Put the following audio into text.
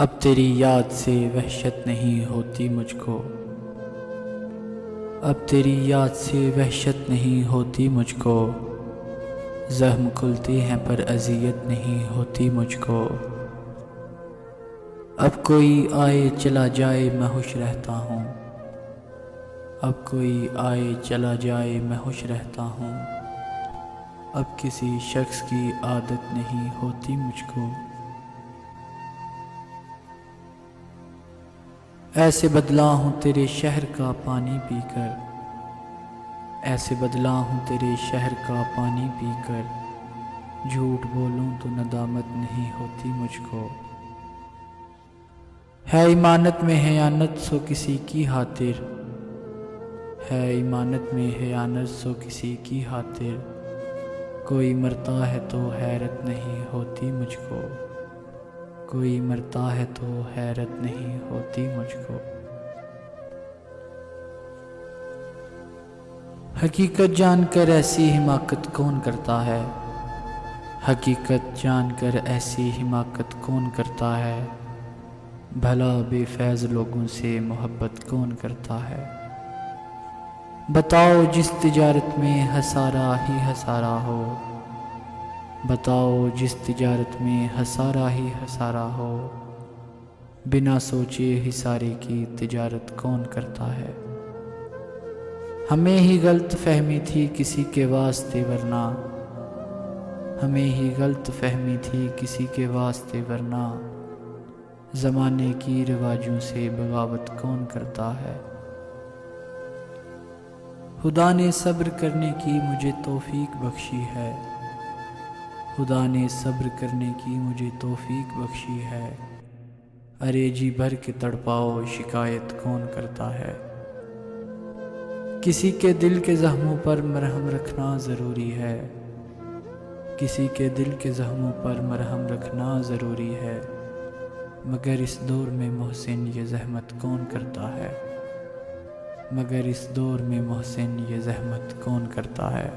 اب تیری یاد سے وحشت نہیں ہوتی مجھ کو، اب تیری یاد سے وحشت نہیں ہوتی مجھ کو، زخم کھلتے ہیں پر اذیت نہیں ہوتی مجھ کو۔ اب کوئی آئے چلا جائے میں خوش رہتا ہوں، اب کوئی آئے چلا جائے میں خوش رہتا ہوں، اب کسی شخص کی عادت نہیں ہوتی مجھ کو۔ ایسے بدلا ہوں تیرے شہر کا پانی پی کر، ایسے بدلا ہوں تیرے شہر کا پانی پی کر، جھوٹ بولوں تو ندامت نہیں ہوتی مجھ کو۔ ہے ایمانت میں خیانت سو کسی کی خاطر، ہے ایمانت میں خیانت سو کسی کی خاطر، کوئی مرتا ہے تو حیرت نہیں ہوتی مجھ کو، کوئی مرتا ہے تو حیرت نہیں ہوتی مجھ کو۔ حقیقت جان کر ایسی حماقت کون کرتا ہے، حقیقت جان کر ایسی حماقت کون کرتا ہے، بھلا بے فیض لوگوں سے محبت کون کرتا ہے۔ بتاؤ جس تجارت میں خسارہ ہی خسارہ ہو، بتاؤ جس تجارت میں خسارہ ہی خسارہ ہو، بنا سوچے خسارے کی تجارت کون کرتا ہے۔ ہمیں ہی غلط فہمی تھی کسی کے واسطے ورنہ، ہمیں ہی غلط فہمی تھی کسی کے واسطے ورنہ، زمانے کی رواجوں سے بغاوت کون کرتا ہے۔ خدا نے صبر کرنے کی مجھے توفیق بخشی ہے، خدا نے صبر کرنے کی مجھے توفیق بخشی ہے، ارے جی بھر کے تڑپاؤ شکایت کون کرتا ہے۔ کسی کے دل کے زخموں پر مرہم رکھنا ضروری ہے، کسی کے دل کے زخموں پر مرہم رکھنا ضروری ہے، مگر اس دور میں محسن یہ زحمت کون کرتا ہے، مگر اس دور میں محسن یہ زحمت کون کرتا ہے۔